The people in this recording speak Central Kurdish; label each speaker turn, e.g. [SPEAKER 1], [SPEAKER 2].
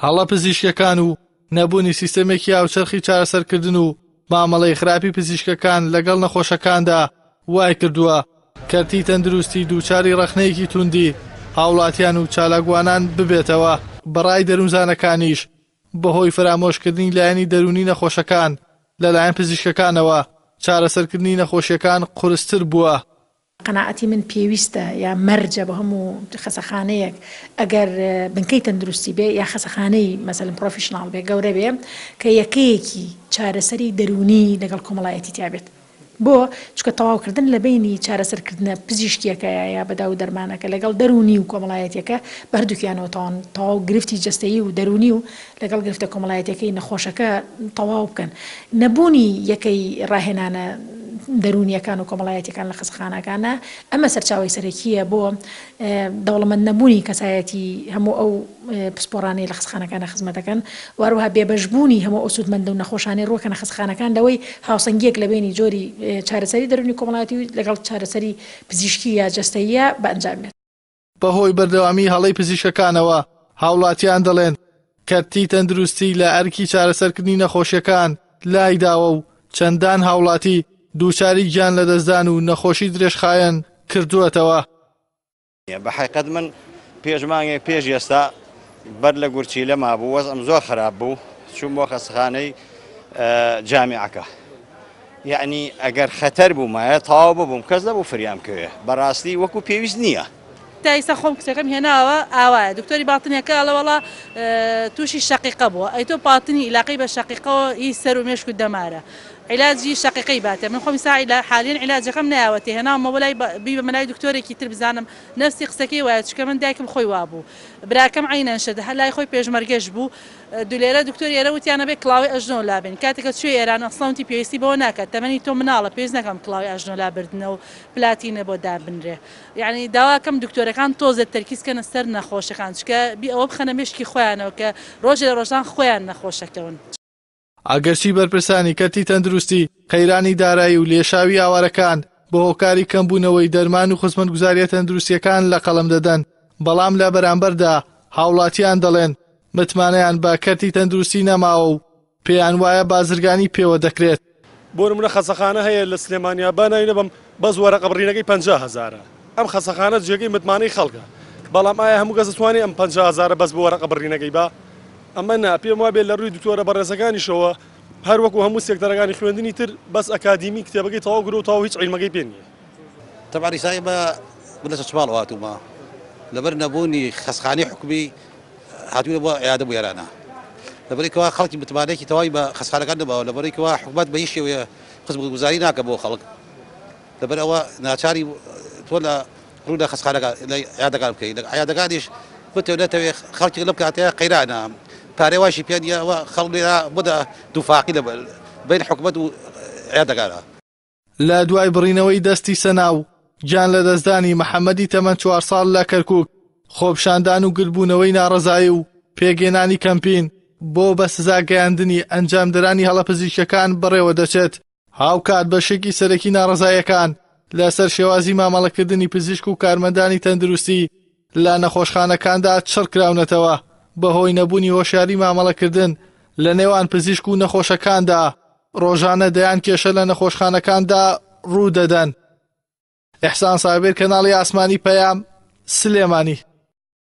[SPEAKER 1] هەڵە پزیشکەکان و نەبوونی سیستەمێکی هاوچەرخی چارەسەرکردن و مامەڵەی خراپی پزیشکەکان لەگەڵ نەخۆشەکاندا وای کردووە کەرتی تەندروستی دووچاری ڕەخنەیەکی توندی هاوڵاتیان و چالاکوانان ببێتەوە بەڕای دەروونزانەکانیش بەهۆی فرامۆشکردنی لایەنی دەرونی نەخۆشەکان لەلایەن پزیشکەکانەوە چارەسەرکردنی نەخۆشیەکان قورستر بووە.
[SPEAKER 2] قەناعەتی من پێویستە یا مەرجە بە هەموو خەسەخانەیەک ئەگەر بنکەی تەندروستی بێ یا خەسەخانەی مەسەلەن پرۆفیشناڵ بێ گەورە بێ کە یەکەیەکی چارەسەری دەرونی لەگەڵ کۆمەڵایەتی تیابێت. بۆ چکە تەواوکردن لە بینی چارەسەرکردنە پزیشکیەکەیە یا بەدا و دەرمانەکە لەگەڵ دەرونی و کۆمەڵایەتەکە بەردووکیانەوە تەواو گرفتی جەستەیی و دەرونی و لەگەڵ گرفتە کۆمەڵایەتەکەی نەخۆشەکە تەواو بکەن. نەبوونی یەکەی ڕاهێنانە دەرونیەکان و کۆمەڵایەتەکان لە خەسەخانەکانە ئەمە سەرچاوی سەرەکیە بۆ دەوڵەمەند نەبوونی کەسایەتی هەموو ئەو پسپۆڕانەی لە خەسەخانەکانە خزمەتەکەن وەروها بێبەشبوونی هەموو ئەو سوودمەندە و نەخۆشانەی ڕووەکەنە خەسەخانەکان لەوەی هاوسەنگیەک لە بینی جۆری چارەسەری دەرونی کۆمەڵایەتی لەگەڵ چارەسەری پزیشکی یا جەستەییە بەئەنجام بێت.
[SPEAKER 1] بەهۆی بەردەوامی هەڵەی پزیشکەکانەوە هاوڵاتیان دەڵێن کەرتی تەندروستی لە ئەرکی چارەسەرکردنی نەخۆشیەکان لایداوە و چەندان هاوڵاتی دووچاری گیان لە دەستدان و نەخۆشی درێژخایەن کردووەتەوە.
[SPEAKER 3] بە حقیقەت من پێش مانگێک پێش ئێستا بەر لە گورچی لە مابوو وەزعم زۆر خراپ بوو چوون بۆ خەسەخانەی جامیعەکە یعنی ئەگەر خەتەر بوومایە تەواو ببووم کەس نەبوو فریام کەوێ بەڕاستی وەکو پێویست نییە.
[SPEAKER 4] ئێستا خۆم کچەکەم هێناوە ئاوایە دکتۆری باتنیەکە ئەڵەوەڵا تووشی شەقیقە بووە ئەی تۆ پاتنی عیلاقی بە شەقیقەوە هی سەر و مێشک و دەمارە عیلاجی شەقیقەی باتێ من خۆم ساعی حاليا عیلاجەکەم نایەوەتێ هێناوەمە بۆ لای بی بە مەلای دکتۆرێکی تر بزانم نەفسی قسەکەی وایە چکە من دایکم خۆی وابوو براکەم عینەن شەدە هەر لای خۆی پێشمەرگەش بوو دولێرە دکتۆری ئێرە وتیانە بێ کڵاوی ئەژنۆ لابن کاتێکە توێ ئێران ئەسڵەوتی پێویستی بەوە ناکات تەمەنی تۆ مناڵە پێویست نەکەم کڵاوی ئەژنۆ لابردنە و پلاتینە بۆ دابنرێ یعنی داواکەم دکتۆرەکان تۆزە تەرکیزکەنە سەر نەخۆشەکان چکە بی ئەوە بخەنە مێشکی خۆیانەوە کە ڕۆژێ لە ڕۆژان خۆیان نەخۆشەکەون.
[SPEAKER 1] ئەگەرچی بەرپرسانی کەرتی تەندروستی قەیرانی دارایی و لێشاوی ئاوارەکان بە هۆکاری کەمبوونەوەی دەرمان و خزمەتگوزاریە تەندروستیەکان لە قەڵەم دەدەن بەڵام لە بەرامبەردا هاوڵاتیان دەڵێن متمانەیان بە کەرتی تەندروستی نەماوە و پێیان وایە بازرگانی پێوە دەکرێت.
[SPEAKER 5] بۆ نمونە خەسەخانە هەیە لە سلێمانیا باناوینە بەم بەس وەرەقە بڕینەکەی 50,000 ئەم خەسەخانە جێگەی متمانەی خەڵکە بەڵام ئایا هەموو کەس دەتوانێت ئەم 50,000 بەس بۆ وەرەقە بڕینەکەی با ئەمە نا پێم وابێ لە ڕووی دکتۆرە بەڕێزەکانیشەوە هەر وەکو هەموو سێکتەرەکانی خوێندنی تر بەس ئەکادیمی کتێبەکەی تەواو گرۆ تاو هیچ عیلمەکەی پێ نییە.
[SPEAKER 6] تەباری سایبە بلە چماڵ هاتوومە لەبەر نەبوونی خەسخانەی حکومی هاتوونە بۆ عیادە بۆ یارانە لەبەرێکەوە خەڵکی متمانەیەکی تەواوی بە خەسخانەکان دەبەوە لەبەرێکەوە حکومەت بە هیچ شێوەیە خزمەتگوزاری ناکە بۆ خەڵک لەبەر ئەوە ناچاری تۆ لە ڕوودا خەسخانەکان لە عیادەکان بکەی لە عیادەکانیش بتەوێت نەتەوێت خەڵکی لەم کاتەیە قەیرانە پارێواشی پێنیەوە خەڵێرا بۆدا دووفاقی لە بین حکومەت و عیادەکانە.
[SPEAKER 1] لە دوای بڕینەوەی دەستی سەناو گیان لە دەستدانی محەممەدی تەمەن 4 ساڵ لە کەرکووک خۆپشاندان و گربوونەوەی ناڕەزایی و پێگەێنانی کەمپین بۆ بە سزاگەیاندنی ئەنجامدەرانی هەڵە پزیشکەکان بڕێوە دەچێت هاوکات بەشێکی سەرەکی ناڕەزایەکان لەسەر شێوازی مامەڵەکردنی پزیشک و کارمەندانی تەندروستی لە نەخۆشخانەکاندا چڕکراونەتەوە بەهۆی نەبوونی هۆشیاری مامەڵەکردن لە نێوان پزیشک و نەخۆشەکاندا ڕۆژانە دەیان کێشە لە نەخۆشخانەکاندا ڕوو دەدەن. ئیحسان سابیر کەناڵی ئاسمانی پەیام سلێمانی.